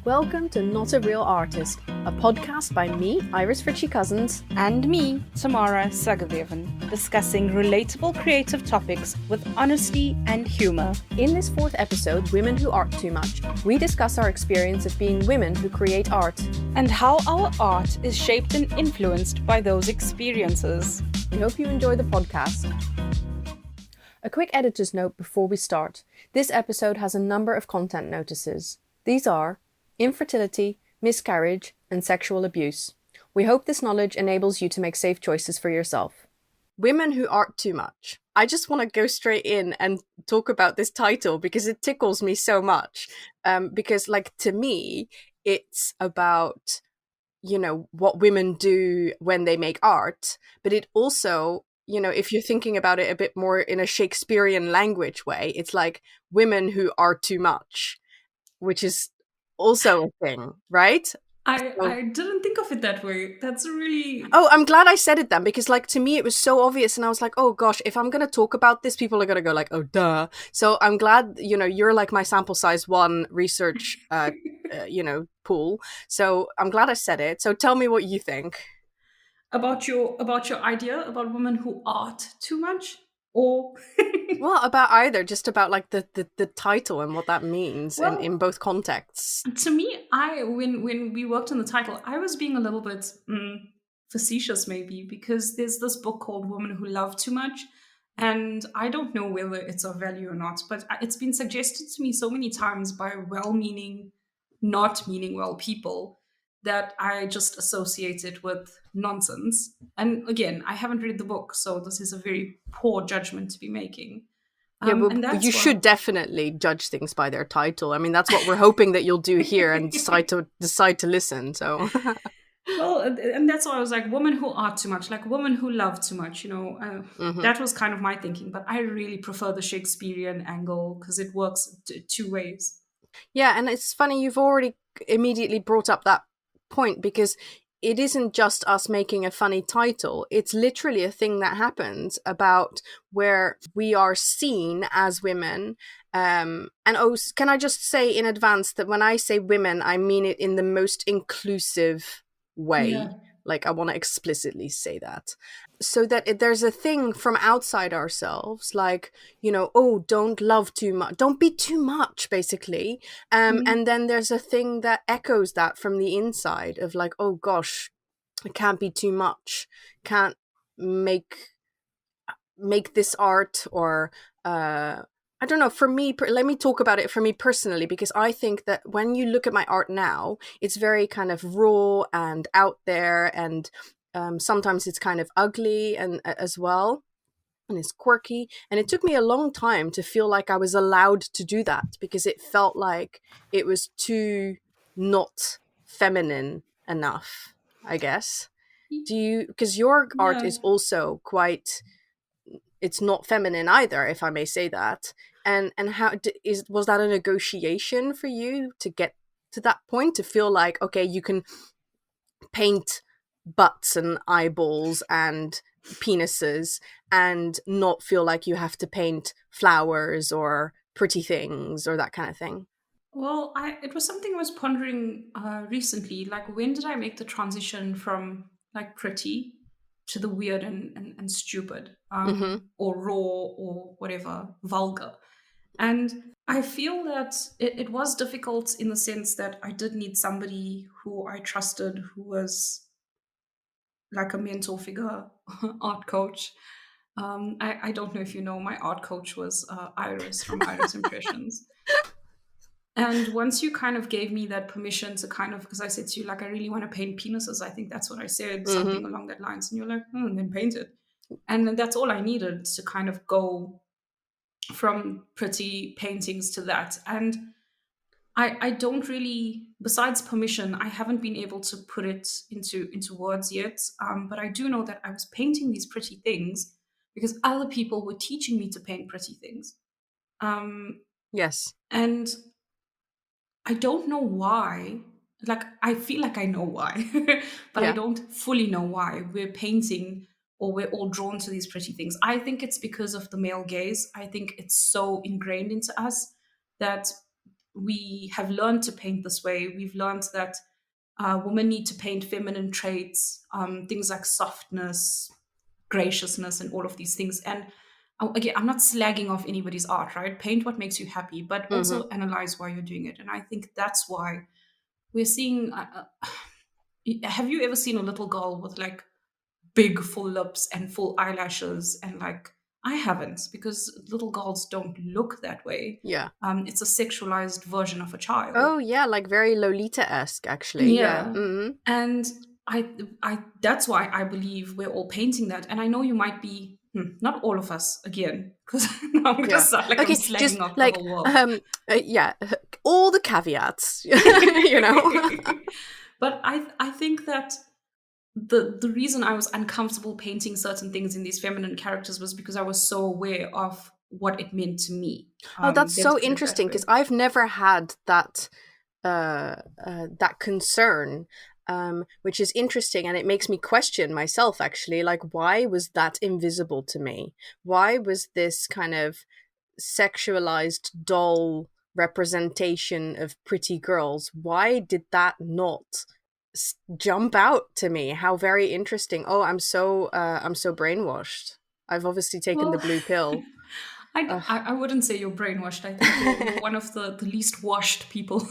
Welcome to Not a Real Artist, a podcast by me, Iris Fritschi-Cussens, and me, Tamara, Sagathevan, discussing relatable creative topics with honesty and humour. In this fourth episode, Women Who Art Too Much, we discuss our experience of being women who create art. And how our art is shaped and influenced by those experiences. We hope you enjoy the podcast. A quick editor's note before we start. This episode has a number of content notices. These are infertility, miscarriage, and sexual abuse. We hope this knowledge enables you to make safe choices for yourself. Women Who Art Too Much. I just want to go straight in and talk about this title because it tickles me so much. Because, to me, it's about, what women do when they make art. But it also, if you're thinking about it a bit more in a Shakespearean language way, it's like women who are too much, which is also a thing, right? I didn't think of it that way. That's really... Oh, I'm glad I said it then, because to me it was so obvious, and I was like, oh gosh, if I'm going to talk about this, people are going to go oh duh. So I'm glad, you're like my sample size one research, pool. So I'm glad I said it. So tell me what you think. About your idea about women who art too much? Or well, about either, just about the title and what that means in both contexts. To me, when we worked on the title, I was being a little bit facetious maybe, because there's this book called Women Who Love Too Much, and I don't know whether it's of value or not, but it's been suggested to me so many times by well-meaning, not meaning well people that I just associate it with nonsense. And again, I haven't read the book, so this is a very poor judgment to be making. And you should definitely judge things by their title. I mean, that's what we're hoping that you'll do here and decide to listen. So, well, and that's why I was like, women who art too much, like women who love too much. That was kind of my thinking. But I really prefer the Shakespearean angle because it works two ways. Yeah, and it's funny you've already immediately brought up that point, because it isn't just us making a funny title. It's literally a thing that happens about where we are seen as women. Can I just say in advance that when I say women, I mean it in the most inclusive way. Yeah. I want to explicitly say that. So that there's a thing from outside ourselves, don't love too much, don't be too much, basically. And then there's a thing that echoes that from the inside of oh gosh, it can't be too much, can't make this art, or I don't know, for me, let me talk about it for me personally, because I think that when you look at my art now, it's very kind of raw and out there, and sometimes it's kind of ugly and as well, and it's quirky. And it took me a long time to feel like I was allowed to do that, because it felt like it was too not feminine enough, I guess. Because your art is also quite... it's not feminine either, if I may say that. And how was that a negotiation for you to get to that point, to feel like, okay, you can paint butts and eyeballs and penises and not feel like you have to paint flowers or pretty things or that kind of thing? Well, it was something I was pondering recently. When did I make the transition from pretty to the weird and stupid, or raw, or whatever, vulgar? And I feel that it was difficult in the sense that I did need somebody who I trusted, who was like a mentor figure, art coach. I don't know if you know, my art coach was Iris from Iris Impressions. And once you kind of gave me that permission to because I said to you, I really want to paint penises. I think that's what I said, something along that lines. And you're like, then paint it. And then that's all I needed to kind of go from pretty paintings to that. And I don't really, besides permission, I haven't been able to put it into words yet. But I do know that I was painting these pretty things because other people were teaching me to paint pretty things. Yes. And I don't know why. I feel like I know why, but I don't fully know why we're painting, or we're all drawn to these pretty things. I think it's because of the male gaze. I think it's so ingrained into us that we have learned to paint this way. We've learned that women need to paint feminine traits, things like softness, graciousness, and all of these things. And again, I'm not slagging off anybody's art, right? Paint what makes you happy, but also analyze why you're doing it. And I think that's why we're seeing. Have you ever seen a little girl with like big full lips and full eyelashes? And like, I haven't, because little girls don't look that way. Yeah. It's a sexualized version of a child. Oh yeah, like very Lolita-esque, actually. Yeah. Mm-hmm. And I that's why I believe we're all painting that. And I know you might be not all of us, again, because now I'm gonna sound like I'm slagging just off like the whole world. yeah, all the caveats, you know. But I think that the reason I was uncomfortable painting certain things in these feminine characters was because I was so aware of what it meant to me. Oh, that's Let's so put it that interesting, way. because I've never had that that concern, which is interesting, and it makes me question myself, actually. Like, why was that invisible to me? Why was this kind of sexualized doll representation of pretty girls, why did that not jump out to me? How very interesting. Oh, I'm so brainwashed. I've obviously taken the Well, blue pill. I wouldn't say you're brainwashed. I think you're one of the least washed people.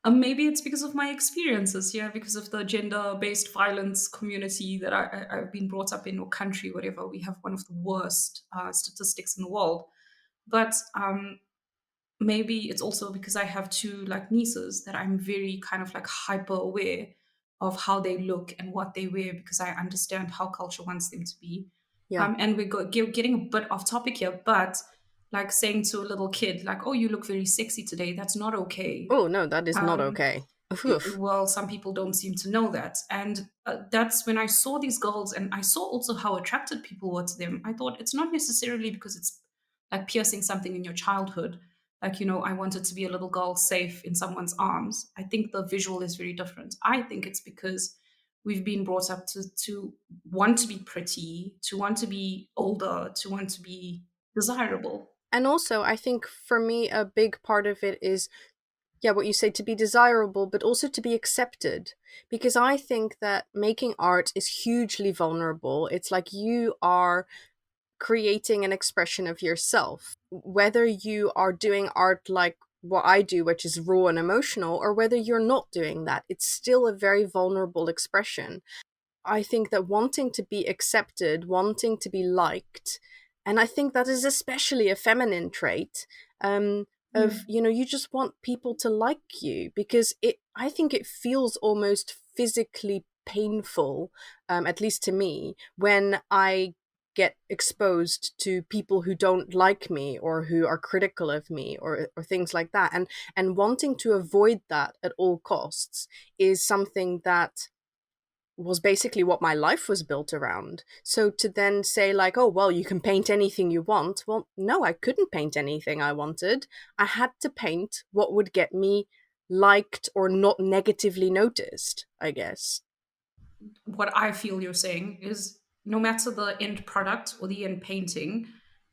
Maybe it's because of my experiences, yeah, because of the gender-based violence community that I've been brought up in, or country, whatever. We have one of the worst statistics in the world. But maybe it's also because I have two like nieces that I'm very kind of like hyper aware of how they look and what they wear, because I understand how culture wants them to be. Yeah. And we're getting a bit off topic here, but like saying to a little kid, like, "Oh, you look very sexy today," that's not okay. Oh no, that is not okay. Oof. Well, some people don't seem to know that. And that's when I saw these girls, and I saw also how attracted people were to them. I thought it's not necessarily because it's like piercing something in your childhood. Like, I wanted to be a little girl safe in someone's arms. I think the visual is very different. I think it's because we've been brought up to want to be pretty, to want to be older, to want to be desirable. And also, I think for me, a big part of it is, yeah, what you say, to be desirable, but also to be accepted. Because I think that making art is hugely vulnerable. It's like you are creating an expression of yourself. Whether you are doing art like what I do, which is raw and emotional, or whether you're not doing that, it's still a very vulnerable expression. I think that wanting to be accepted, wanting to be liked, and I think that is especially a feminine trait, of, you just want people to like you, because I think it feels almost physically painful, at least to me, when I get exposed to people who don't like me or who are critical of me, or things like that, and wanting to avoid that at all costs is something that was basically what my life was built around. So to then say like, oh, well, you can paint anything you want. Well, no, I couldn't paint anything I wanted. I had to paint what would get me liked or not negatively noticed, I guess. What I feel you're saying is, no matter the end product or the end painting,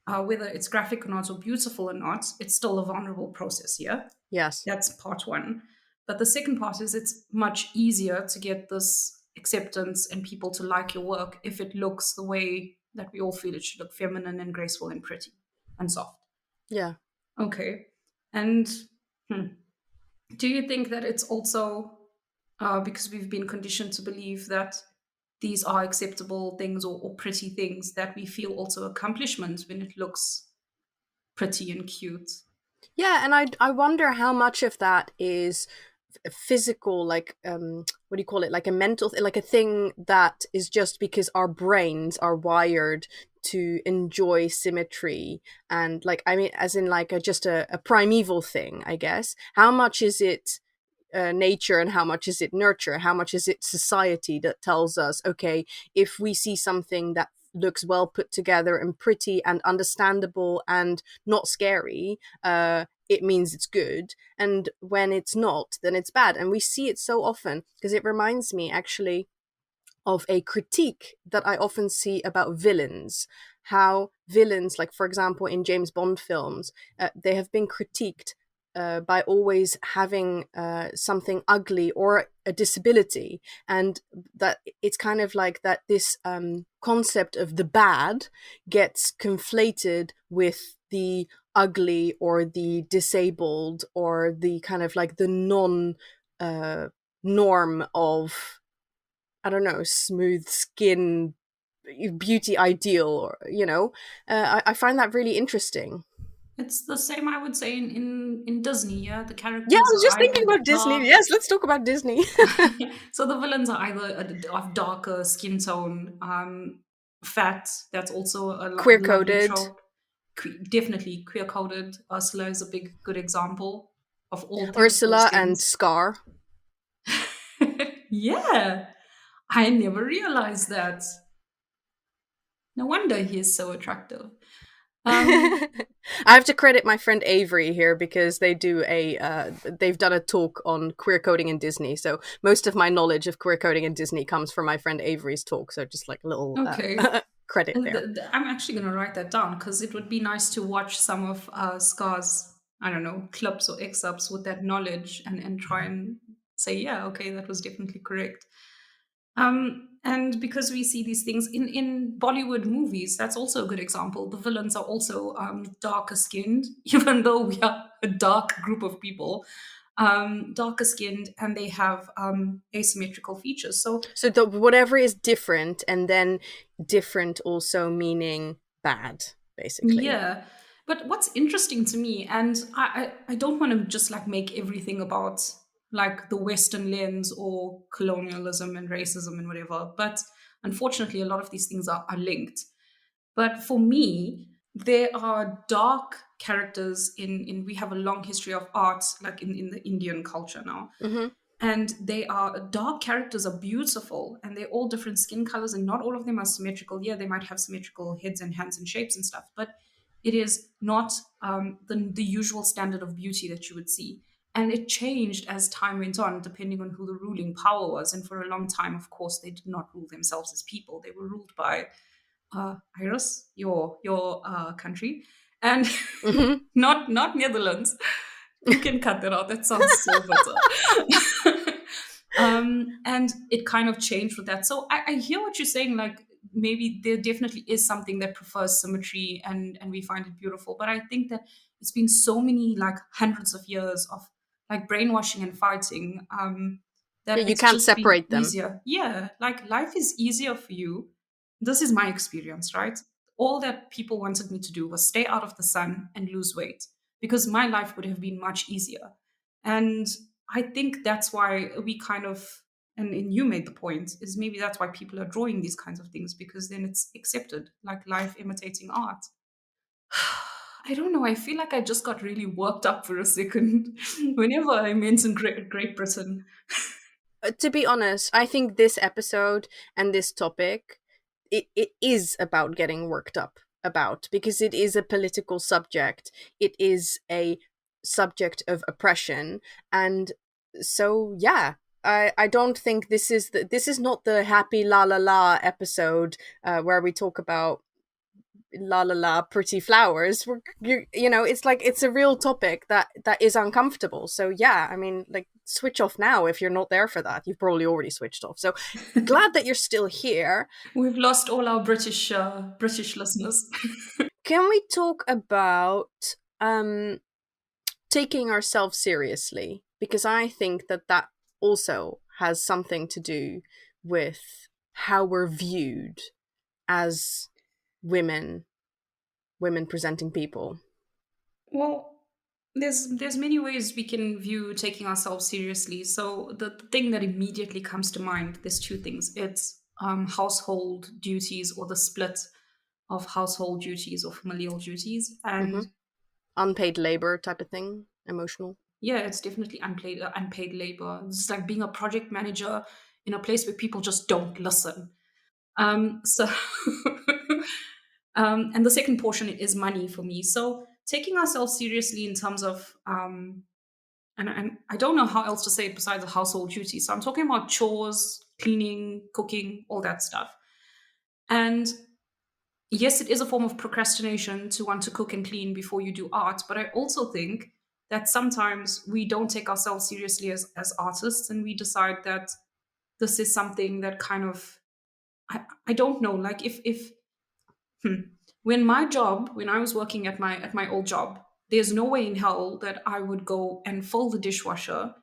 whether it's graphic or not, or beautiful or not, it's still a vulnerable process, yeah? Yes. That's part one. But the second part is, it's much easier to get this acceptance and people to like your work if it looks the way that we all feel it should look: feminine and graceful and pretty and soft. Yeah. Okay. And do you think that it's also because we've been conditioned to believe that these are acceptable things, or pretty things, that we feel also accomplishment when it looks pretty and cute? Yeah, and I wonder how much of that is physical, like what do you call it, like a mental like a thing that is just because our brains are wired to enjoy symmetry, and like, I mean, as in like just a primeval thing, I guess. How much is it nature, and how much is it nurture? How much is it society that tells us, okay, if we see something that looks well put together and pretty and understandable and not scary, it means it's good, and when it's not, then it's bad. And we see it so often, because it reminds me actually of a critique that I often see about villains. how villains, like for example in James Bond films, they have been critiqued by always having something ugly or a disability, and that it's kind of like that this concept of the bad gets conflated with the ugly or the disabled or the kind of like the non norm of, I don't know, smooth skin beauty ideal, or I find that really interesting. It's the same, I would say, in Disney. Yeah, the Yeah, I characters was are just thinking either about Disney. dark. Yes, let's talk about Disney. So the villains are either of darker skin tone, fat. That's also a Queer lovely coded. trope. Definitely queer coded. Ursula is a big good example of all terrible Ursula and skins. Scar. Yeah, I never realized that. No wonder he is so attractive. I have to credit my friend Avery here because they've done a talk on queer coding in Disney. So most of my knowledge of queer coding in Disney comes from my friend Avery's talk. So just like a little Okay. credit there. I'm actually going to write that down because it would be nice to watch some of Scar's, I don't know, clips or excerpts with that knowledge and try and say, yeah, okay, that was definitely correct. And because we see these things in Bollywood movies, that's also a good example. The villains are also darker skinned, even though we are a dark group of people, darker skinned, and they have asymmetrical features. So whatever is different, and then different also meaning bad, basically. yeah. But what's interesting to me, and I don't want to just like make everything about like the Western lens or colonialism and racism and whatever, but unfortunately, a lot of these things are linked. But for me, there are dark characters in we have a long history of art, like in the Indian culture now. Mm-hmm. And they are dark characters are beautiful and they're all different skin colors and not all of them are symmetrical. Yeah, they might have symmetrical heads and hands and shapes and stuff, but it is not the usual standard of beauty that you would see. And it changed as time went on, depending on who the ruling power was. And for a long time, of course, they did not rule themselves as people. They were ruled by Iris, your country, and Mm-hmm. not Netherlands. You can cut that out. That sounds so bitter. And it kind of changed with that. So I hear what you're saying. Like maybe there definitely is something that prefers symmetry, and we find it beautiful. But I think that it's been so many like hundreds of years of like brainwashing and fighting Yeah, that you it's can't just been separate them. easier. Yeah, like life is easier for you. This is my experience, right? All that people wanted me to do was stay out of the sun and lose weight because my life would have been much easier. And I think that's why we kind of, and you made the point, is maybe that's why people are drawing these kinds of things because then it's accepted, like life imitating art. I don't know. I feel like I just got really worked up for a second whenever I mention Great Britain. To be honest, I think this episode and this topic, it is about getting worked up about, because it is a political subject. It is a subject of oppression, and so yeah. I don't think this is not the happy la la la episode where we talk about la la la pretty flowers. It's like it's a real topic that is uncomfortable. So yeah, I mean, like, switch off now if you're not there for that. You've probably already switched off. So glad that you're still here. We've lost all our British listeners. Can we talk about taking ourselves seriously? Because I think that also has something to do with how we're viewed as women presenting people. Well, there's many ways we can view taking ourselves seriously. So the thing that immediately comes to mind, there's two things. It's household duties or the split of household duties or familial duties, Mm-hmm. and Unpaid labor type of thing, emotional. yeah, it's definitely unpaid labor. It's like being a project manager in a place where people just don't listen. So, and the second portion is money for me. So taking ourselves seriously in terms of, and I don't know how else to say it besides the household duties. So I'm talking about chores, cleaning, cooking, all that stuff. And yes, it is a form of procrastination to want to cook and clean before you do art, but I also think that sometimes we don't take ourselves seriously as artists, and we decide that this is something that kind of, I don't know, like if when I was working at my old job, there's no way in hell that I would go and fold the dishwasher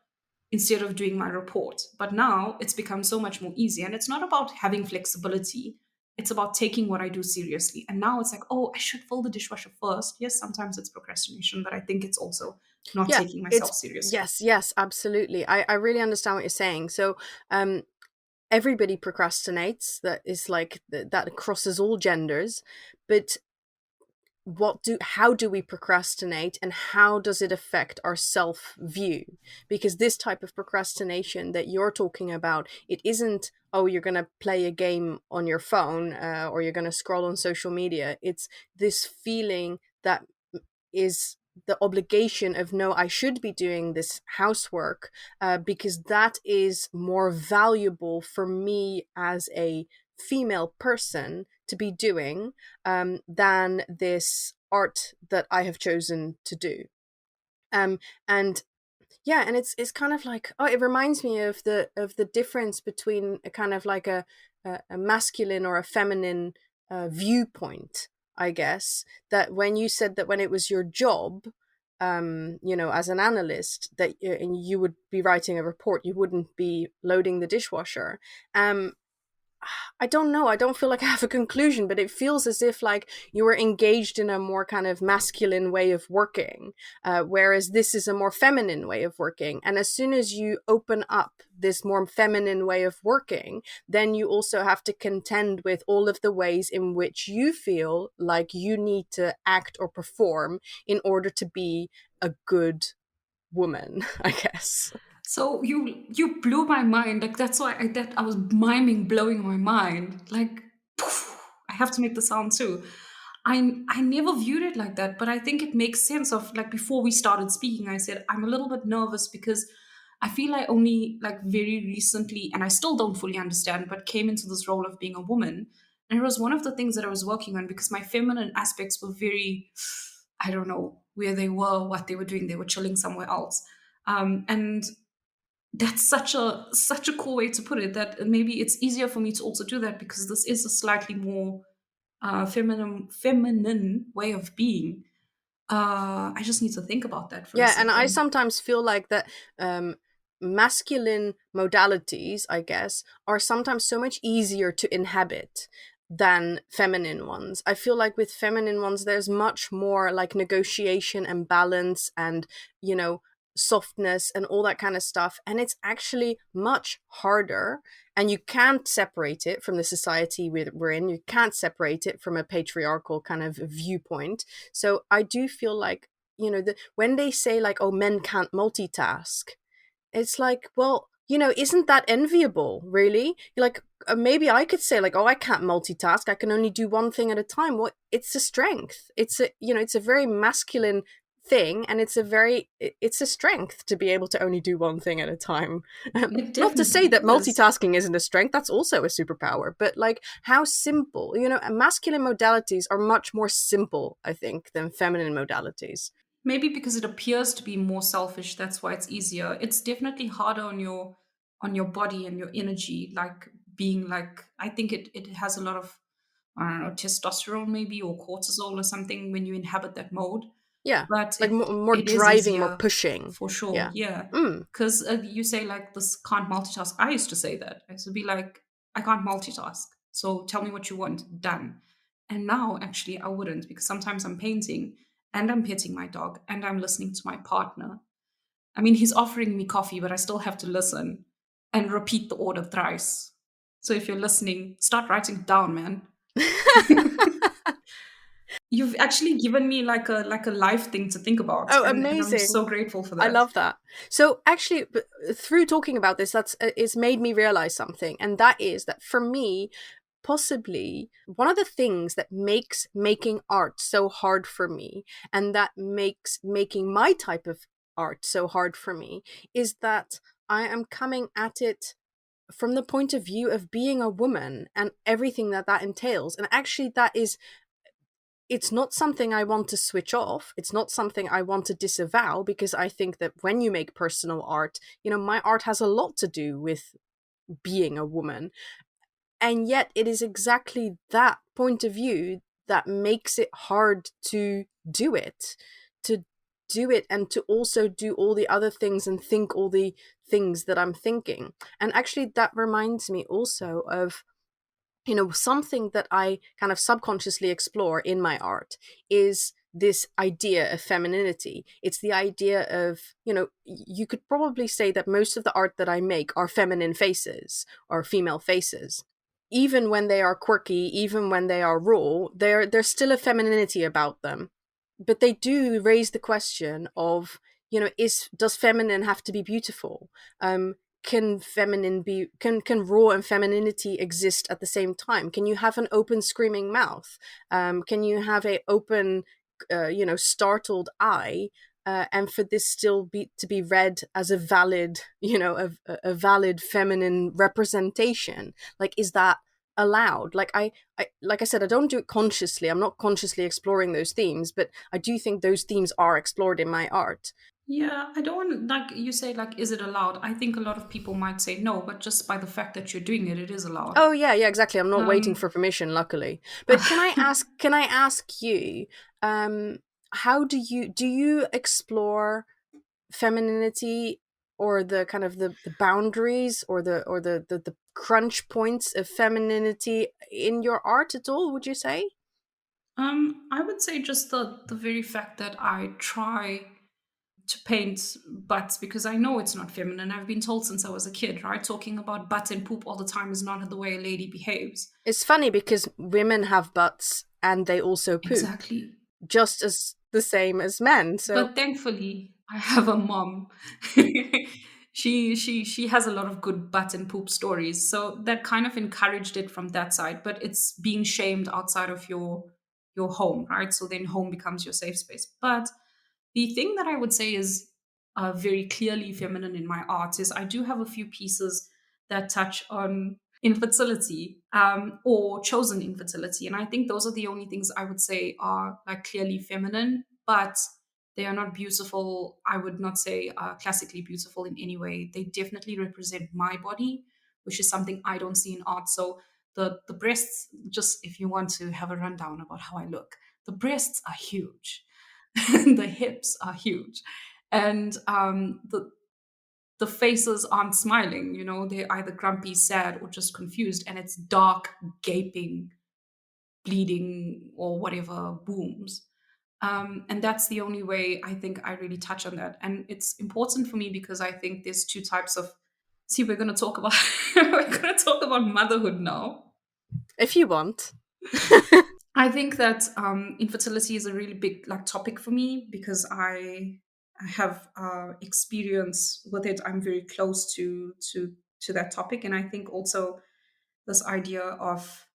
instead of doing my report. But now it's become so much more easy. And it's not about having flexibility, it's about taking what I do seriously. And now it's like, oh, I should fold the dishwasher first. Yes, sometimes it's procrastination, but I think it's also not Yeah, taking it's myself seriously. yes, absolutely. I really understand what you're saying. So everybody procrastinates. That is like that crosses all genders. But how do we procrastinate, and how does it affect our self view? Because this type of procrastination that you're talking about, it isn't, oh, you're going to play a game on your phone, or you're going to scroll on social media. It's this feeling that is the obligation of, no, I should be doing this housework, because that is more valuable for me as a female person to be doing, than this art that I have chosen to do. And yeah, and it's kind of like, oh, it reminds me of the difference between a kind of like a masculine or a feminine viewpoint, I guess. That when you said that when it was your job, as an analyst, that and you would be writing a report, you wouldn't be loading the dishwasher. I don't know. I don't feel like I have a conclusion, but it feels as if like you were engaged in a more kind of masculine way of working, whereas this is a more feminine way of working. And as soon as you open up this more feminine way of working, then you also have to contend with all of the ways in which you feel like you need to act or perform in order to be a good woman, I guess. So you blew my mind. Like that's why I was miming blowing my mind. Like poof, I have to make the sound too. I never viewed it like that, but I think it makes sense. Of like before we started speaking, I said I'm a little bit nervous because I feel I only like very recently, and I still don't fully understand, but came into this role of being a woman. And it was one of the things that I was working on because my feminine aspects were very, I don't know where they were, what they were doing. They were chilling somewhere else. And that's such a cool way to put it, that maybe it's easier for me to also do that because this is a slightly more feminine way of being. I just need to think about that for a Yeah, and I second. sometimes feel like that masculine modalities, I guess, are sometimes so much easier to inhabit than feminine ones. I feel like with feminine ones, there's much more like negotiation and balance and, softness and all that kind of stuff. And it's actually much harder. And you can't separate it from the society we're in. You can't separate it from a patriarchal kind of viewpoint. So I do feel like, when they say like, oh, men can't multitask, it's like, well, isn't that enviable, really? Like, maybe I could say like, oh, I can't multitask, I can only do one thing at a time. Well, it's a strength. It's a very masculine thing, and it's a strength to be able to only do one thing at a time. It Not to say definitely that is. multitasking isn't a strength, that's also a superpower, but like how simple, masculine modalities are much more simple, I think, than feminine modalities. Maybe because it appears to be more selfish, that's why it's easier. It's definitely harder on your body and your energy, like being like, I think it has a lot of, I don't know, testosterone maybe, or cortisol or something when you inhabit that mode. Yeah, But like more it is driving, more easier pushing. for sure. Yeah. Yeah, Mm. because you say like this can't multitask. I used to say that. I used to be like, I can't multitask, so tell me what you want, done. And now actually I wouldn't, because sometimes I'm painting and I'm petting my dog and I'm listening to my partner. I mean, he's offering me coffee, but I still have to listen and repeat the order thrice. So if you're listening, start writing it down, man. You've actually given me like a life thing to think about, Oh, and I'm amazing. so grateful for I that. love that. So actually, through talking about this, it's made me realize something, and that is that for me, possibly one of the things that makes making art so hard for me, and that makes making my type of art so hard for me, is that I am coming at it from the point of view of being a woman and everything that entails. And actually, that is it's not something I want to switch off. It's not something I want to disavow, because I think that when you make personal art, my art has a lot to do with being a woman. And yet it is exactly that point of view that makes it hard to do it, and to also do all the other things and think all the things that I'm thinking. And actually that reminds me also of something that I kind of subconsciously explore in my art is this idea of femininity. It's the idea of, you could probably say that most of the art that I make are feminine faces or female faces. Even when they are quirky, even when they are raw, there's still a femininity about them. But they do raise the question of, does feminine have to be beautiful? Can raw and femininity exist at the same time? Can you have an open screaming mouth? Can you have a open startled eye, and for this still to be read as a valid a valid feminine representation? Like, is that allowed? Like I said, I don't do it consciously. I'm not consciously exploring those themes, but I do think those themes are explored in my art. Yeah, I don't want, like you say, like, is it allowed? I think a lot of people might say no, but just by the fact that you're doing it, it is allowed. Oh yeah, exactly. I'm not waiting for permission, luckily. But can I ask you, how do you explore femininity, or the kind of the boundaries, or the crunch points of femininity in your art at all, would you say? I would say just the very fact that I try to paint butts, because I know it's not feminine. I've been told since I was a kid, right? Talking about butt and poop all the time is not the way a lady behaves. It's funny because women have butts and they also poop, Exactly. just as the same as men. So But thankfully, I have a mom. She has a lot of good butt and poop stories, so that kind of encouraged it from that side. But it's being shamed outside of your home, right? So then home becomes your safe space. But the thing that I would say is very clearly feminine in my art is I do have a few pieces that touch on infertility, or chosen infertility. And I think those are the only things I would say are like clearly feminine, but they are not beautiful. I would not say classically beautiful in any way. They definitely represent my body, which is something I don't see in art. So the breasts, just if you want to have a rundown about how I look, the breasts are huge. The hips are huge, and the faces aren't smiling. They're either grumpy, sad, or just confused, and it's dark, gaping, bleeding, or whatever booms. And that's the only way I think I really touch on that. And it's important for me because I think there's two types of. See, we're going to talk about we're going to talk about motherhood now. if you want. I think that infertility is a really big topic for me because I have experience with it. I'm very close to that topic, and I think also this idea of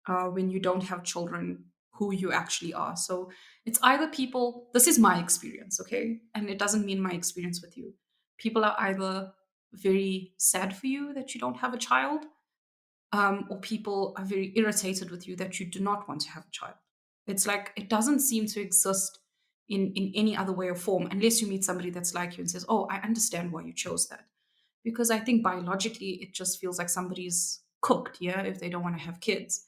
when you don't have children, who you actually are. So it's either people. This is my experience, okay, and it doesn't mean my experience with you. People are either very sad for you that you don't have a child, or people are very irritated with you that you do not want to have a child. It's like it doesn't seem to exist in any other way or form unless you meet somebody that's like you and says, "Oh, I understand why you chose that." Because I think biologically it just feels like somebody's cooked, yeah, if they don't want to have kids.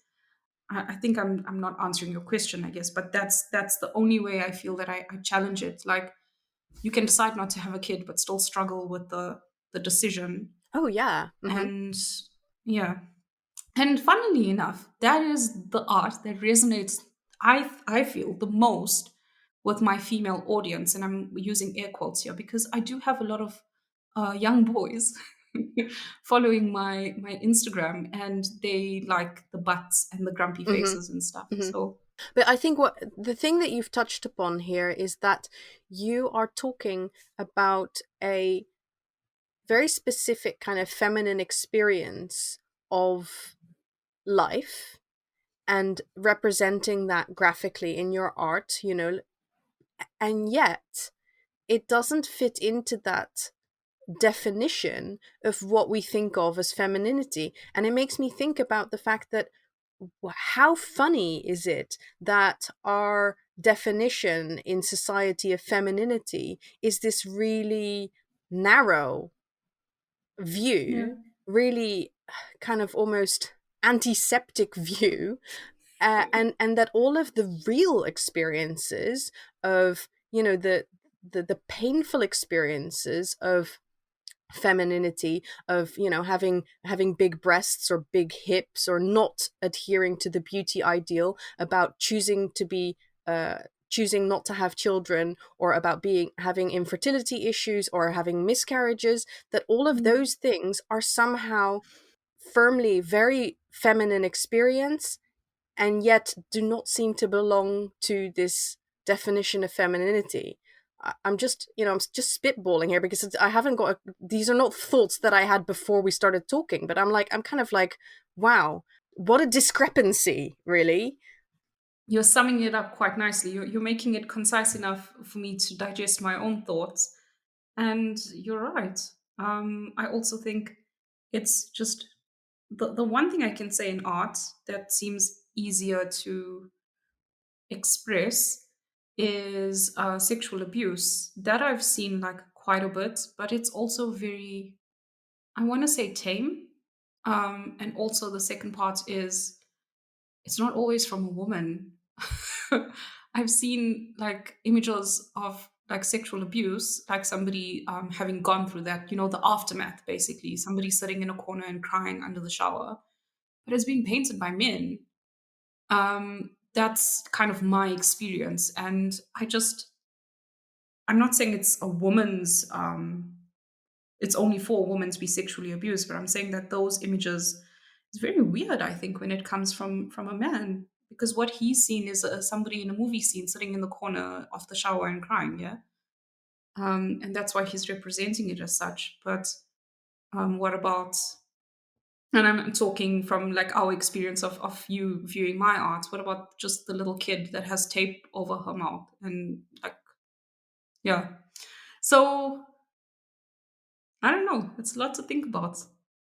I think I'm not answering your question, I guess, but that's the only way I feel that I challenge it. Like you can decide not to have a kid, but still struggle with the decision. Oh yeah. Mm-hmm. And yeah, and funnily enough, that is the art that resonates, I feel, the most with my female audience. And I'm using air quotes here because I do have a lot of young boys following my Instagram, and they like the butts and the grumpy faces and stuff. Mm-hmm. So But I think what the thing that you've touched upon here is that you are talking about a very specific kind of feminine experience of life and representing that graphically in your art, and yet it doesn't fit into that definition of what we think of as femininity. And it makes me think about the fact that how funny is it that our definition in society of femininity is this really narrow Yeah. view, really kind of almost antiseptic view, and that all of the real experiences of, the painful experiences of femininity, of, having big breasts or big hips, or not adhering to the beauty ideal, about choosing not to have children, or about having infertility issues or having miscarriages, that all of Mm. those things are somehow firmly very feminine experience, and yet do not seem to belong to this definition of femininity. I'm just, I'm just spitballing here, because I haven't got these are not thoughts that I had before we started talking, but I'm kind of like, wow, what a discrepancy, really. You're summing it up quite nicely. You're making it concise enough for me to digest my own thoughts. And you're right. I also think it's just the one thing I can say in art that seems easier to express is sexual abuse. That I've seen like quite a bit, but it's also very, I want to say, tame. And also, the second part is it's not always from a woman. I've seen like images of like sexual abuse, like somebody having gone through that, the aftermath, basically, somebody sitting in a corner and crying under the shower, but it's been painted by men. That's kind of my experience. And I'm not saying it's a woman's, it's only for a woman to be sexually abused, but I'm saying that those images is very weird, I think, when it comes from a man, because what he's seen is somebody in a movie scene sitting in the corner of the shower and crying, yeah. And that's why he's representing it as such. But what about? And I'm talking from like our experience of you viewing my art. What about just the little kid that has tape over her mouth and like, yeah. So I don't know. It's a lot to think about.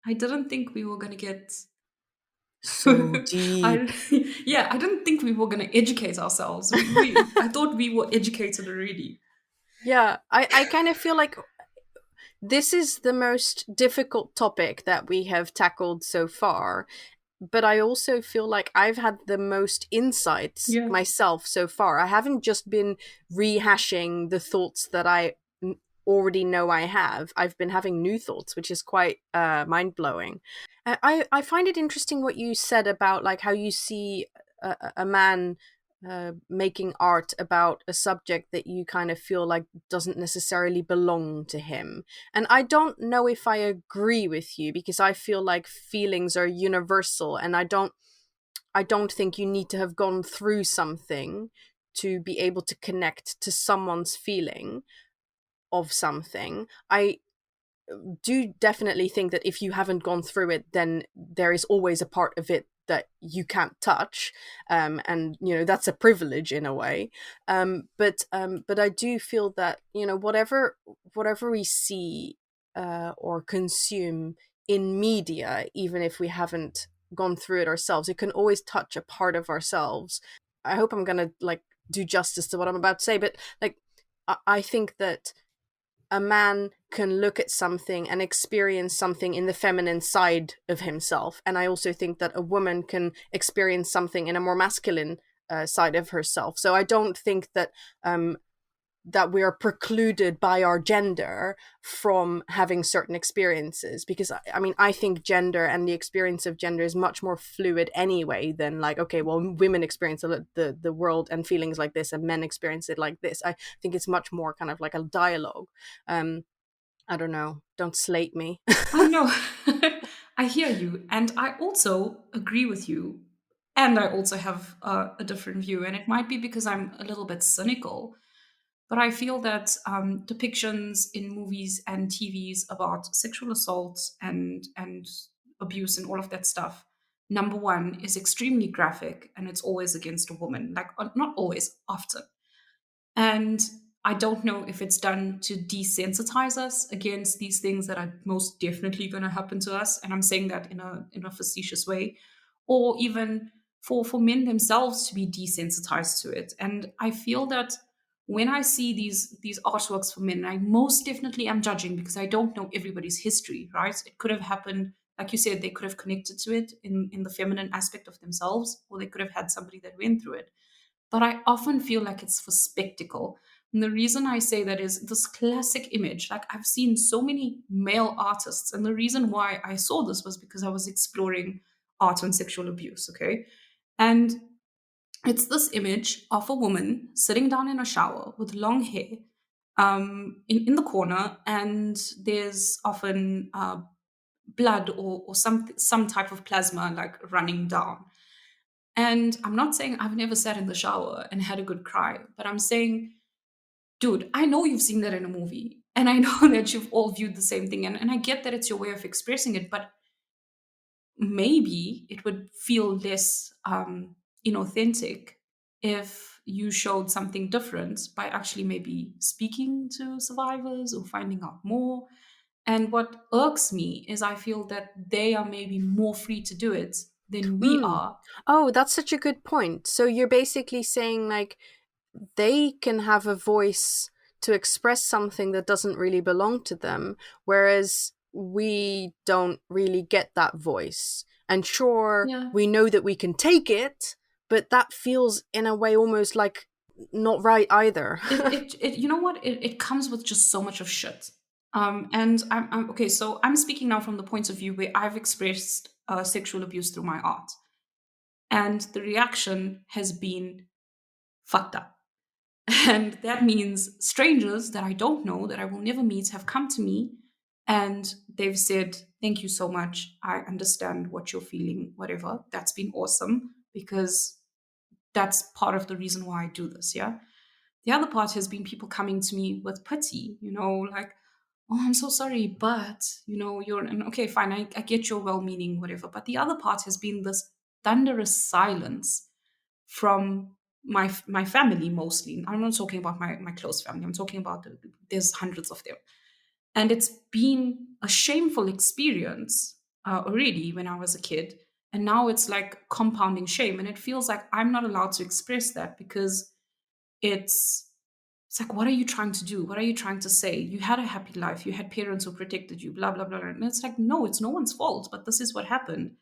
I didn't think we were gonna get. So deep. I yeah, I didn't think we were gonna educate ourselves. I thought we were educated already. Yeah, I kind of feel like this is the most difficult topic that we have tackled so far, but I also feel like I've had the most insights Yeah. myself so far. I haven't just been rehashing the thoughts that already know I have. I've been having new thoughts, which is quite mind blowing. I find it interesting what you said about like how you see a man making art about a subject that you kind of feel like doesn't necessarily belong to him. And I don't know if I agree with you, because I feel like feelings are universal, and I don't think you need to have gone through something to be able to connect to someone's feeling of something. I do definitely think that if you haven't gone through it, then there is always a part of it that you can't touch, and that's a privilege in a way. But I do feel that whatever we see or consume in media, even if we haven't gone through it ourselves, it can always touch a part of ourselves. I hope I'm gonna like do justice to what I'm about to say, but like I think that a man can look at something and experience something in the feminine side of himself. And I also think that a woman can experience something in a more masculine side of herself. So I don't think that we are precluded by our gender from having certain experiences, because I mean, I think gender and the experience of gender is much more fluid anyway than like, okay, well, women experience the world and feelings like this and men experience it like this. I think it's much more kind of like a dialogue. I don't know, don't slate me. Oh no, I hear you, and I also agree with you, and I also have a different view, and it might be because I'm a little bit cynical, but I feel that depictions in movies and TVs about sexual assault and abuse and all of that stuff, number one, is extremely graphic, and it's always against a woman. Like not always, often. And I don't know if it's done to desensitize us against these things that are most definitely going to happen to us. And I'm saying that in a facetious way, or even for men themselves to be desensitized to it. And I feel that when I see these artworks for men, I most definitely am judging because I don't know everybody's history, right? It could have happened, like you said, they could have connected to it in the feminine aspect of themselves, or they could have had somebody that went through it. But I often feel like it's for spectacle. And the reason I say that is this classic image. Like, I've seen so many male artists, and the reason why I saw this was because I was exploring art and sexual abuse, okay? And it's this image of a woman sitting down in a shower with long hair, in the corner, and there's often blood or some type of plasma like running down. And I'm not saying I've never sat in the shower and had a good cry, but I'm saying, dude, I know you've seen that in a movie. And I know that you've all viewed the same thing. And I get that it's your way of expressing it, but maybe it would feel less inauthentic if you showed something different by actually maybe speaking to survivors or finding out more. And what irks me is I feel that they are maybe more free to do it than we are. Oh, that's such a good point. So you're basically saying, like, they can have a voice to express something that doesn't really belong to them, whereas we don't really get that voice. And sure, Yeah. we know that we can take it, but that feels in a way almost like not right either. It you know what? It comes with just so much of shit. And I'm okay. So I'm speaking now from the point of view where I've expressed sexual abuse through my art, and the reaction has been fucked up. And that means strangers that I don't know, that I will never meet, have come to me and they've said, "Thank you so much. I understand what you're feeling, whatever." That's been awesome because that's part of the reason why I do this. Yeah. The other part has been people coming to me with pity, like, "Oh, I'm so sorry, but, you're," and okay, fine, I get your well meaning, whatever. But the other part has been this thunderous silence from my family mostly. I'm not talking about my close family. I'm talking about there's hundreds of them. And it's been a shameful experience already when I was a kid. And now it's like compounding shame. And it feels like I'm not allowed to express that because it's it's like, what are you trying to do? What are you trying to say? You had a happy life. You had parents who protected you, blah, blah, blah. And it's like, no, it's no one's fault, but this is what happened.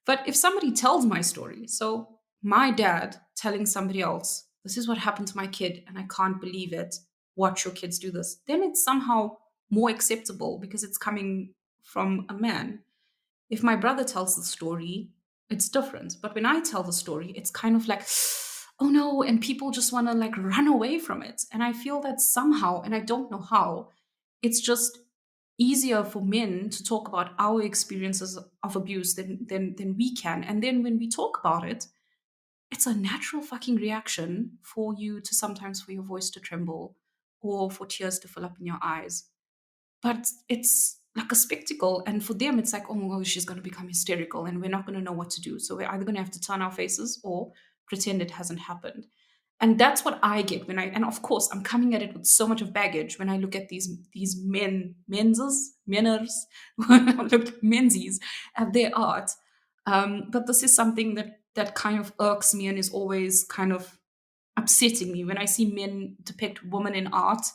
But if somebody tells my story, so my dad telling somebody else, "This is what happened to my kid, and I can't believe it. Watch your kids do this," then it's somehow more acceptable because it's coming from a man. If my brother tells the story, it's different. But when I tell the story, it's kind of like, oh no, and people just want to like run away from it. And I feel that somehow, and I don't know how, it's just easier for men to talk about our experiences of abuse than we can. And then when we talk about it, it's a natural fucking reaction for you to sometimes for your voice to tremble or for tears to fill up in your eyes. But it's like a spectacle. And for them, it's like, oh my gosh, she's going to become hysterical and we're not going to know what to do. So we're either going to have to turn our faces or pretend it hasn't happened. And that's what I get and of course, I'm coming at it with so much of baggage when I look at these menners, look at menzies at their art. But this is something that kind of irks me and is always kind of upsetting me when I see men depict women in art,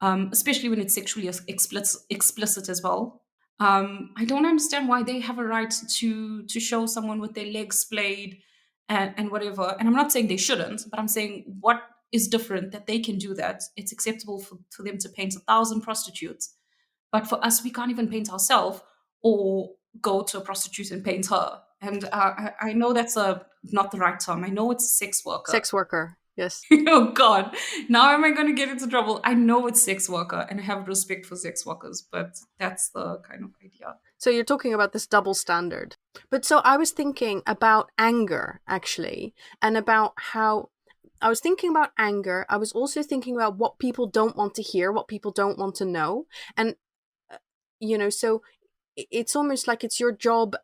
especially when it's sexually explicit as well. I don't understand why they have a right to show someone with their legs splayed and whatever. And I'm not saying they shouldn't, but I'm saying what is different that they can do that. It's acceptable for them to paint 1,000 prostitutes. But for us, we can't even paint ourselves or go to a prostitute and paint her. And I know that's not the right term. I know it's a sex worker. Sex worker, yes. Oh God, now am I going to get into trouble? I know it's sex worker and I have respect for sex workers, but that's the kind of idea. So you're talking about this double standard. But so I was thinking about anger, actually, and about how I was thinking about anger. I was also thinking about what people don't want to hear, what people don't want to know. And, so it's almost like it's your job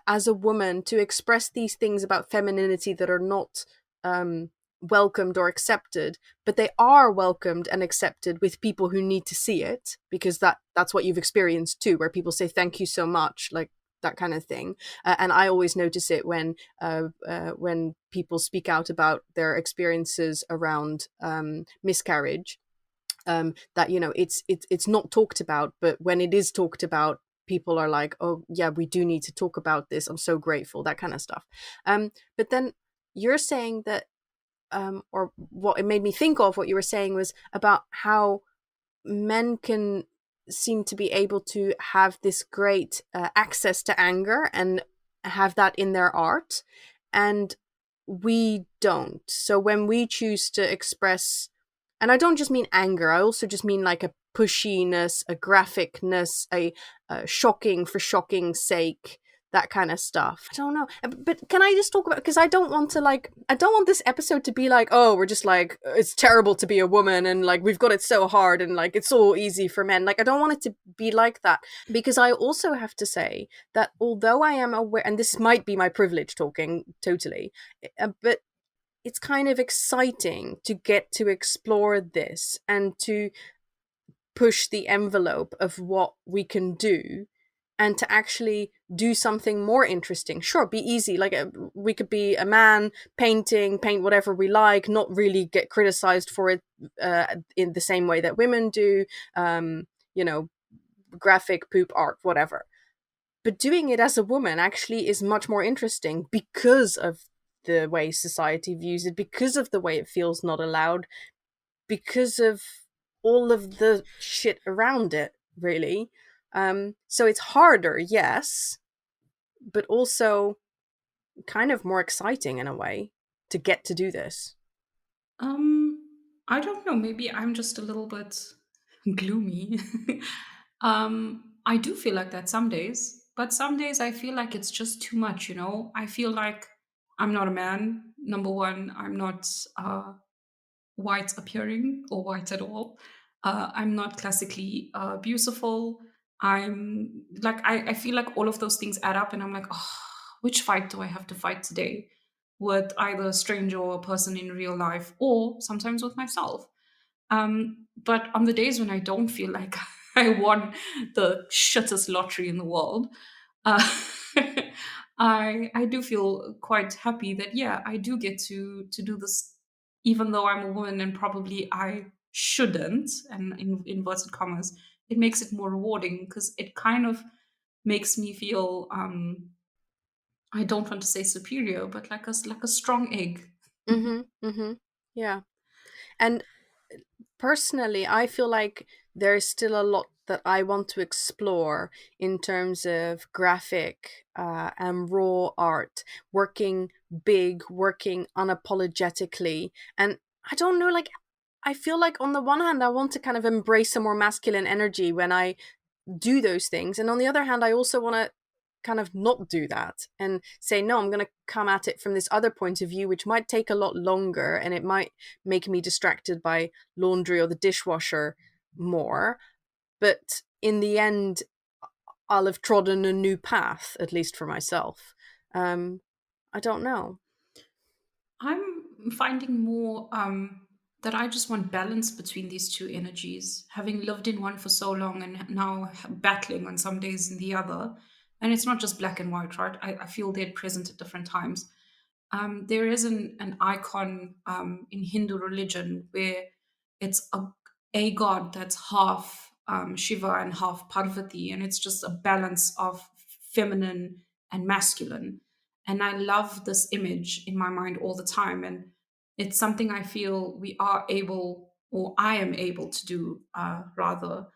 as a woman to express these things about femininity that are not welcomed or accepted, but they are welcomed and accepted with people who need to see it, because that's what you've experienced too, where people say thank you so much, like that kind of thing. And I always notice it when people speak out about their experiences around miscarriage. That, you know, it's not talked about, but when it is talked about, people are like, oh yeah, we do need to talk about this, I'm so grateful, that kind of stuff. But then you're saying that, or what it made me think of, what you were saying was about how men can seem to be able to have this great access to anger and have that in their art, and we don't. So when we choose to express, and I don't just mean anger, I also just mean like a pushiness, a graphicness, a shocking for shocking's sake, that kind of stuff. I don't know. But can I just talk about, because I don't want this episode to be like, oh, we're just like, it's terrible to be a woman and like we've got it so hard and like it's so easy for men. Like, I don't want it to be like that, because I also have to say that although I am aware, and this might be my privilege talking totally, but it's kind of exciting to get to explore this and to push the envelope of what we can do, and to actually do something more interesting. Sure, be easy. Like, we could be a man paint whatever we like, not really get criticized for it in the same way that women do, you know, graphic poop art, whatever. But doing it as a woman actually is much more interesting because of the way society views it, because of the way it feels not allowed, because of all of the shit around it, really. So it's harder, yes, but also kind of more exciting in a way to get to do this. I don't know. Maybe I'm just a little bit gloomy. I do feel like that some days, but some days I feel like it's just too much. You know, I feel like I'm not a man. Number one, I'm not white appearing or white at all. I'm not classically beautiful. I'm like, I feel like all of those things add up, and I'm like, oh, which fight do I have to fight today? With either a stranger or a person in real life, or sometimes with myself. But on the days when I don't feel like I won the shittest lottery in the world, uh, I do feel quite happy that, yeah, I do get to do this, even though I'm a woman and probably I shouldn't. And in inverted commas, it makes it more rewarding because it kind of makes me feel I don't want to say superior, but like a strong egg. Yeah. And personally, I feel like there's still a lot that I want to explore in terms of graphic and raw art, working big, working unapologetically. And I don't know, like, I feel like on the one hand, I want to kind of embrace a more masculine energy when I do those things. And on the other hand, I also want to kind of not do that and say, no, I'm going to come at it from this other point of view, which might take a lot longer and it might make me distracted by laundry or the dishwasher more. But in the end, I'll have trodden a new path, at least for myself. I don't know. I'm finding more that I just want balance between these two energies, having lived in one for so long and now battling on some days in the other. And it's not just black and white, right? I feel they're present at different times. There is an icon in Hindu religion where it's a god that's half Shiva and half Parvati, and it's just a balance of feminine and masculine. And I love this image in my mind all the time. And it's something I feel we are able, or I am able to do, rather.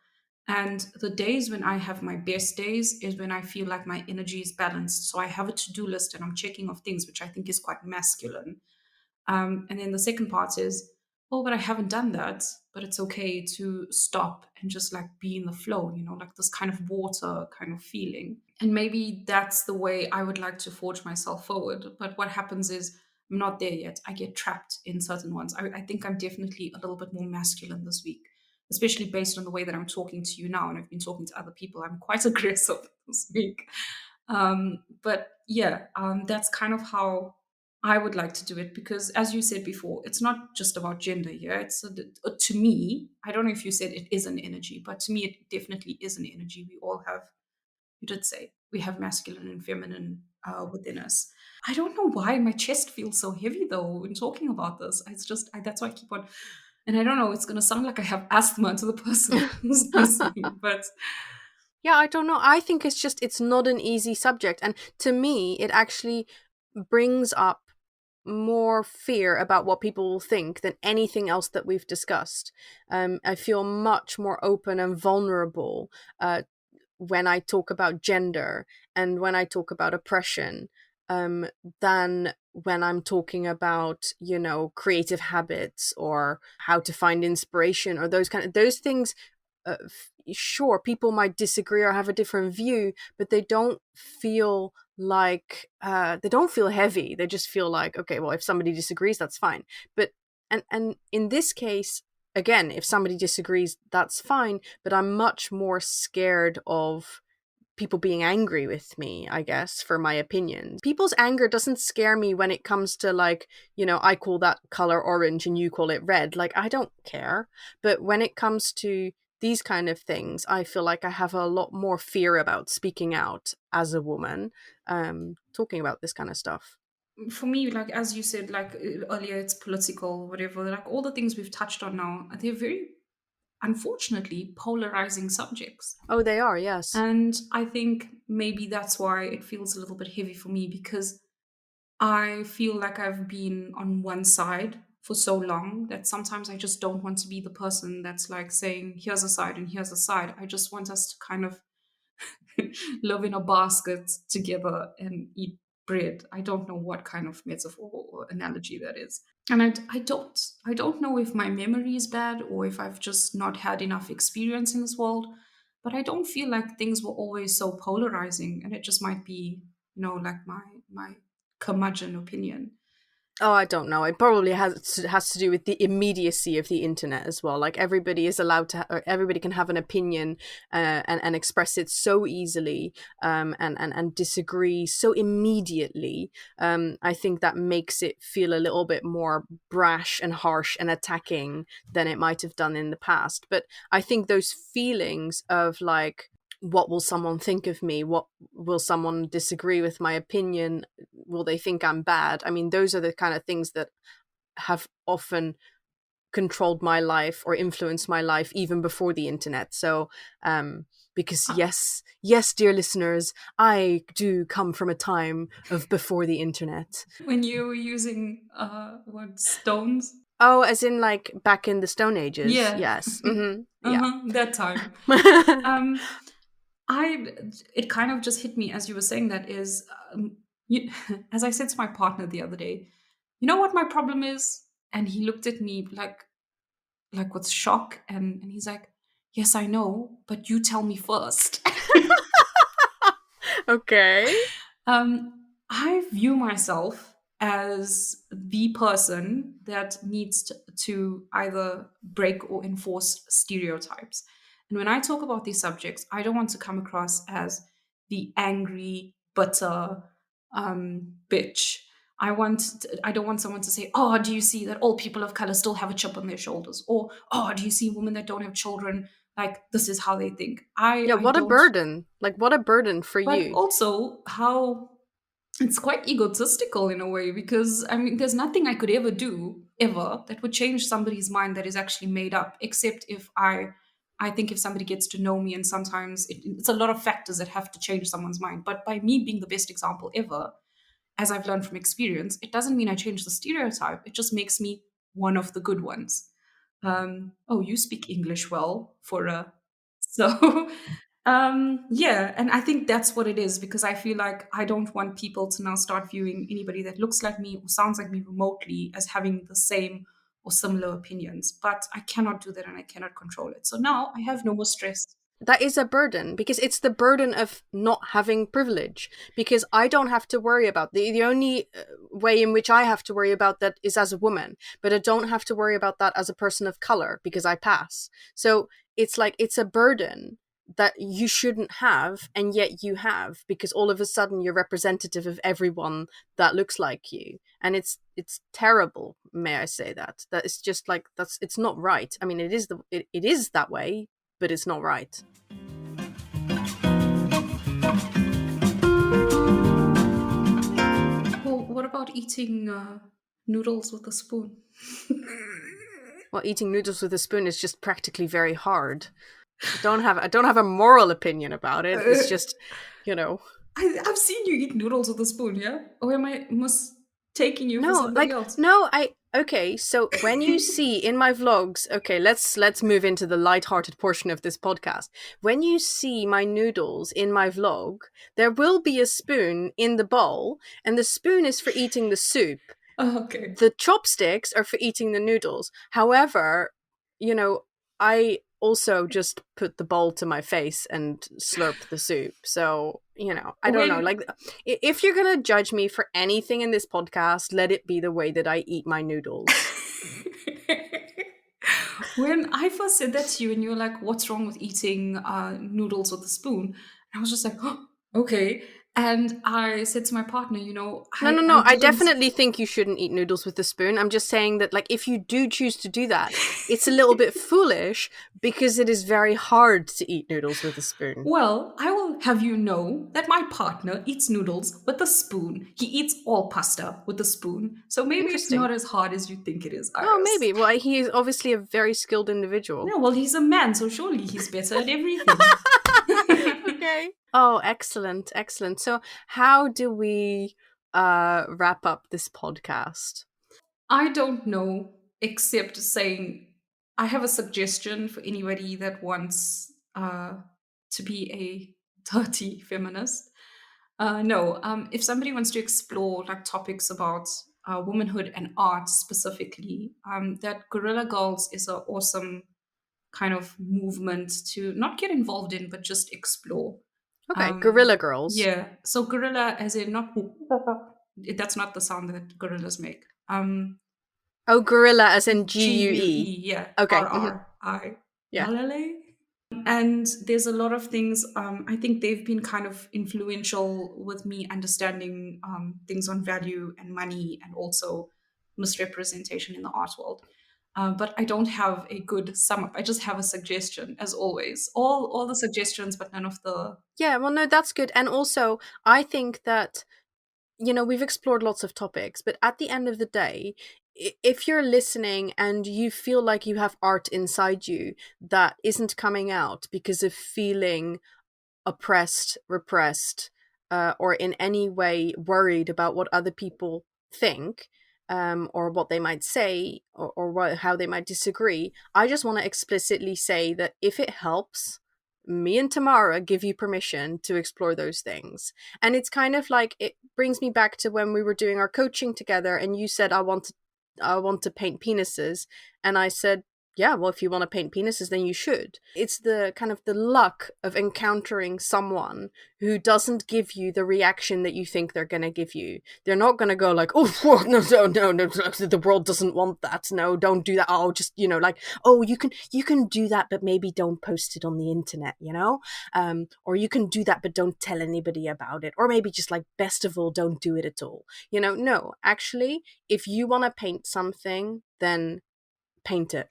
And the days when I have my best days is when I feel like my energy is balanced. So I have a to do list and I'm checking off things, which I think is quite masculine. And then the second part is, oh, but I haven't done that. But it's okay to stop and just like be in the flow, you know, like this kind of water kind of feeling. And maybe that's the way I would like to forge myself forward. But what happens is I'm not there yet. I get trapped in certain ones. I think I'm definitely a little bit more masculine this week, especially based on the way that I'm talking to you now. And I've been talking to other people. I'm quite aggressive this week. But yeah, that's kind of how I would like to do it, because as you said before, it's not just about gender. Yeah, it's to me, I don't know if you said it is an energy, but to me, it definitely is an energy. We all have You did say we have masculine and feminine within us. I don't know why my chest feels so heavy though when talking about this. It's just that's why I keep on. And I don't know. It's gonna sound like I have asthma to the person who's listening, but yeah, I don't know. I think it's not an easy subject, and to me, it actually brings up more fear about what people will think than anything else that we've discussed. I feel much more open and vulnerable when I talk about gender and when I talk about oppression than when I'm talking about, creative habits or how to find inspiration or those things. Sure, people might disagree or have a different view, but they don't feel like they don't feel heavy. They just feel like, okay, well, if somebody disagrees, that's fine. But and in this case, again, if somebody disagrees, that's fine. But I'm much more scared of people being angry with me, I guess, for my opinions. People's anger doesn't scare me when it comes to, like, I call that color orange and you call it red. Like, I don't care. But when it comes to these kind of things, I feel like I have a lot more fear about speaking out as a woman, talking about this kind of stuff. for me, like as you said, like earlier, it's political, whatever. Like all the things we've touched on now, they're very, unfortunately, polarizing subjects. Oh, they are, yes. And I think maybe that's why it feels a little bit heavy for me, because I feel like I've been on one side for so long that sometimes I just don't want to be the person that's like saying, here's a side and here's a side. I just want us to kind of live in a basket together and eat bread. I don't know what kind of metaphor or analogy that is. And I don't know if my memory is bad or if I've just not had enough experience in this world, but I don't feel like things were always so polarizing, and it just might be, like my curmudgeon opinion. Oh, I don't know. It probably has to do with the immediacy of the internet as well. Like, everybody is allowed to, or everybody can have an opinion and express it so easily, and disagree so immediately. I think that makes it feel a little bit more brash and harsh and attacking than it might have done in the past. But I think those feelings of, like, what will someone think of me? What will someone disagree with my opinion? Will they think I'm bad? I mean, those are the kind of things that have often controlled my life or influenced my life even before the internet. So, because yes, dear listeners, I do come from a time of before the internet. When you were using what, stones? Oh, as in, like, back in the Stone Ages? Yeah. Yes. Mm-hmm. Yeah. That time. It kind of just hit me as you were saying that is, as I said to my partner the other day, you know what my problem is? And he looked at me like with shock, and he's like, yes, I know, but you tell me first. Okay. I view myself as the person that needs to either break or enforce stereotypes. And when I talk about these subjects, I don't want to come across as the angry, bitter bitch. I don't want someone to say, oh, do you see that all people of color still have a chip on their shoulders? Or, oh, do you see women that don't have children? Like, this is how they think. Yeah, what a burden. Like, what a burden for but you. also how it's quite egotistical in a way, because I mean, there's nothing I could ever do ever that would change somebody's mind that is actually made up, except if I think if somebody gets to know me, and sometimes it's a lot of factors that have to change someone's mind. But by me being the best example ever, as I've learned from experience, it doesn't mean I change the stereotype. It just makes me one of the good ones. Oh, you speak English well for a so yeah, and I think that's what it is, because I feel like I don't want people to now start viewing anybody that looks like me or sounds like me remotely as having the same or similar opinions. But I cannot do that, and I cannot control it. So now I have no more stress. That is a burden, because it's the burden of not having privilege, because I don't have to worry about the only way in which I have to worry about that is as a woman, but I don't have to worry about that as a person of color because I pass. So it's like, it's a burden that you shouldn't have, and yet you have, because all of a sudden you're representative of everyone that looks like you, and it's terrible. May I say that it's just like, it's not right. I mean, it is that way, but it's not right. about eating noodles with a spoon? Well, eating noodles with a spoon is just practically very hard. I don't have a moral opinion about it. It's just, you know. I've seen you eat noodles with a spoon, yeah? Or am I mistaking you for somebody else? Okay, so when you see in my vlogs, okay, let's move into the light-hearted portion of this podcast. When you see my noodles in my vlog, there will be a spoon in the bowl, and the spoon is for eating the soup. Oh, okay. The chopsticks are for eating the noodles. However, I also just put the bowl to my face and slurp the soup. So, I don't know. Like, if you're going to judge me for anything in this podcast, let it be the way that I eat my noodles. When I first said that to you and you were like, what's wrong with eating noodles with a spoon? I was just like, oh, okay. And I said to my partner, No. I definitely think you shouldn't eat noodles with a spoon. I'm just saying that, like, if you do choose to do that, it's a little bit foolish because it is very hard to eat noodles with a spoon. Well, I will have you know that my partner eats noodles with a spoon. He eats all pasta with a spoon. So maybe it's not as hard as you think it is, Iris. Oh, maybe. Well, he is obviously a very skilled individual. No, well, he's a man, so surely he's better at everything. Okay. Oh, excellent. So how do we wrap up this podcast? I don't know, except saying I have a suggestion for anybody that wants to be a dirty feminist. If somebody wants to explore like topics about womanhood and art specifically, that Guerrilla Girls is an awesome kind of movement to not get involved in, but just explore. Okay, Guerrilla Girls. Yeah, so gorilla as in not... That's not the sound that gorillas make. Gorilla as in G-U-E. Yeah. Okay. R-R-I. Yeah. And there's a lot of things, I think they've been kind of influential with me understanding things on value and money and also misrepresentation in the art world. But I don't have a good sum up. I just have a suggestion, as always. All the suggestions, but none of the... Yeah, well, no, that's good. And also, I think that, we've explored lots of topics, but at the end of the day, if you're listening and you feel like you have art inside you that isn't coming out because of feeling oppressed, repressed, or in any way worried about what other people think, or what they might say, or how they might disagree, I just want to explicitly say that if it helps, me and Tamara give you permission to explore those things. And it's kind of like, it brings me back to when we were doing our coaching together and you said, I want to paint penises. And I said, yeah, well, if you want to paint penises, then you should. It's the kind of the luck of encountering someone who doesn't give you the reaction that you think they're going to give you. They're not going to go like, oh, no, the world doesn't want that. No, don't do that. Oh, just, you can do that, but maybe don't post it on the internet, or you can do that, but don't tell anybody about it. Or maybe just like, best of all, don't do it at all. No, actually, if you want to paint something, then paint it.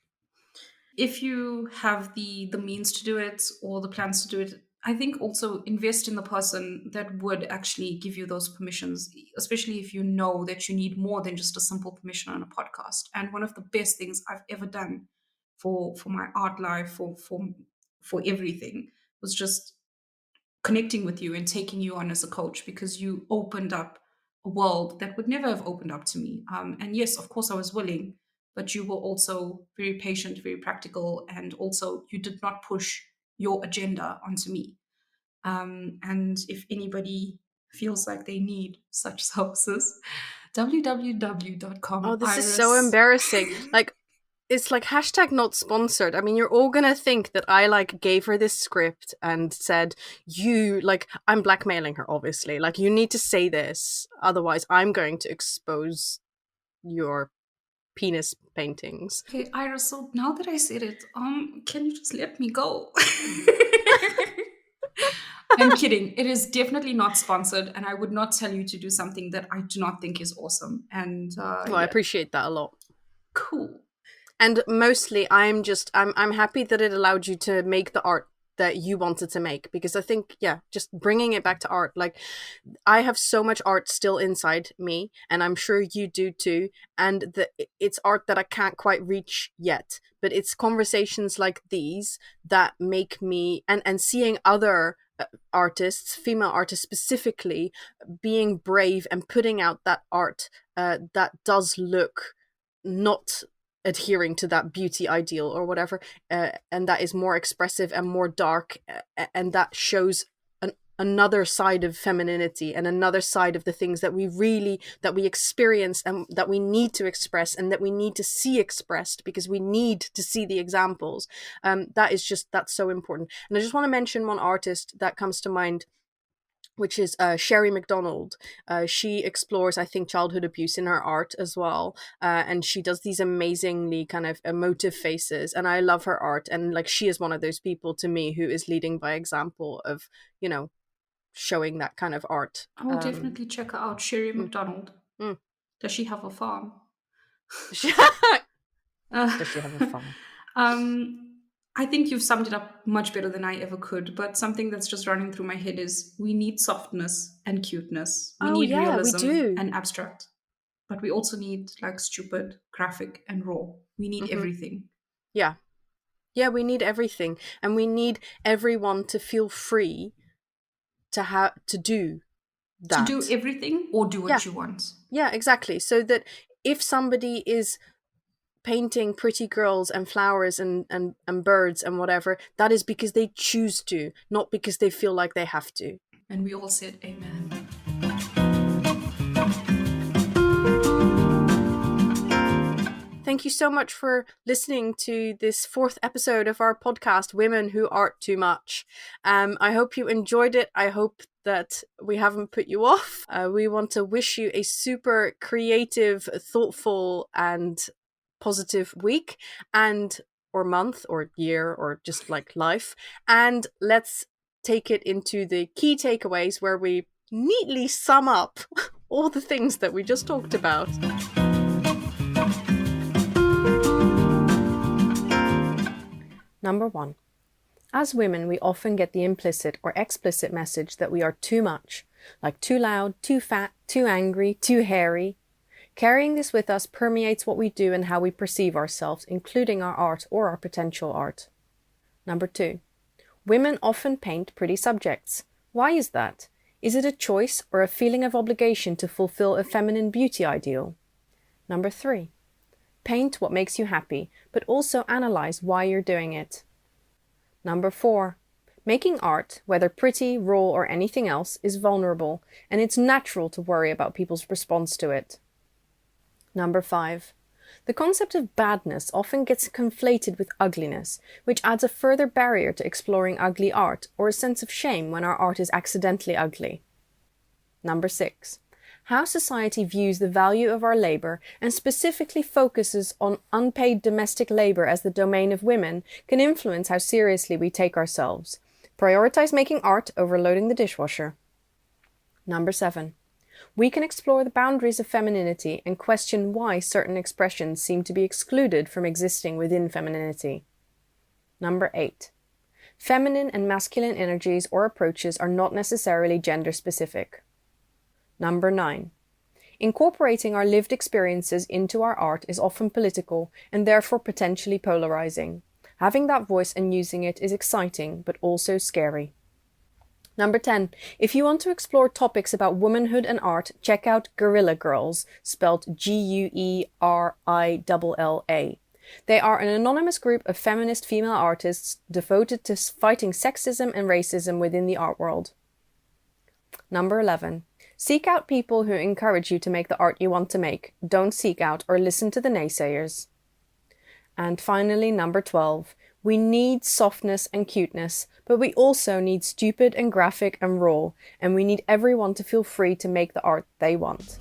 If you have the means to do it or the plans to do it, I think also invest in the person that would actually give you those permissions, especially if you know that you need more than just a simple permission on a podcast. And one of the best things I've ever done for my art life, for everything, was just connecting with you and taking you on as a coach, because you opened up a world that would never have opened up to me. And yes, of course, I was willing, but you were also very patient, very practical, and also you did not push your agenda onto me. And if anybody feels like they need such services, www.com. Oh, this is so embarrassing. Like, it's like hashtag not sponsored. I mean, you're all gonna think that I like gave her this script and said, I'm blackmailing her, obviously. Like, you need to say this, otherwise I'm going to expose your penis paintings. Okay, Iris, so now that I said it, can you just let me go? I'm kidding. It is definitely not sponsored, and I would not tell you to do something that I do not think is awesome. And I appreciate that a lot. Cool. And mostly I'm happy that it allowed you to make the art that you wanted to make? Because I think, just bringing it back to art, like I have so much art still inside me, and I'm sure you do too, and it's art that I can't quite reach yet, but it's conversations like these that make me, and seeing other artists, female artists specifically, being brave and putting out that art that does look not adhering to that beauty ideal or whatever, and that is more expressive and more dark, and that shows another side of femininity and another side of the things that we experience and that we need to express and that we need to see expressed because we need to see the examples. That's so important. And I just want to mention one artist that comes to mind, which is Sherry McDonald. She explores, I think, childhood abuse in her art as well. And she does these amazingly kind of emotive faces. And I love her art. And like, she is one of those people to me who is leading by example of, showing that kind of art. I will definitely check her out. Sherry McDonald. Mm. Does she have a farm? Does she have a farm? I think you've summed it up much better than I ever could, but something that's just running through my head is we need softness and cuteness. We need realism and abstract. But we also need like stupid, graphic, and raw. We need everything. Yeah. Yeah, we need everything. And we need everyone to feel free to do that. To do everything or do what you want. Yeah, exactly. So that if somebody is painting pretty girls and flowers and birds and whatever, that is because they choose to, not because they feel like they have to. And we all said amen. Thank you so much for listening to this 4th episode of our podcast, Women Who Art Too Much. I hope you enjoyed it. I hope that we haven't put you off. We want to wish you a super creative, thoughtful, and positive week or month or year or just like life. And let's take it into the key takeaways where we neatly sum up all the things that we just talked about. Number 1. As women, we often get the implicit or explicit message that we are too much, like too loud, too fat, too angry, too hairy. Carrying this with us permeates what we do and how we perceive ourselves, including our art or our potential art. Number 2. Women often paint pretty subjects. Why is that? Is it a choice or a feeling of obligation to fulfill a feminine beauty ideal? Number 3. Paint what makes you happy, but also analyze why you're doing it. Number 4. Making art, whether pretty, raw, or anything else, is vulnerable, and it's natural to worry about people's response to it. Number 5. The concept of badness often gets conflated with ugliness, which adds a further barrier to exploring ugly art, or a sense of shame when our art is accidentally ugly. Number 6. How society views the value of our labor and specifically focuses on unpaid domestic labor as the domain of women can influence how seriously we take ourselves. Prioritize making art over loading the dishwasher. Number 7. We can explore the boundaries of femininity and question why certain expressions seem to be excluded from existing within femininity. Number 8. Feminine and masculine energies or approaches are not necessarily gender-specific. Number 9. Incorporating our lived experiences into our art is often political and therefore potentially polarizing. Having that voice and using it is exciting, but also scary. Number 10. If you want to explore topics about womanhood and art, check out Guerrilla Girls, spelled Guerilla. They are an anonymous group of feminist female artists devoted to fighting sexism and racism within the art world. Number 11. Seek out people who encourage you to make the art you want to make. Don't seek out or listen to the naysayers. And finally, number 12. We need softness and cuteness, but we also need stupid and graphic and raw, and we need everyone to feel free to make the art they want.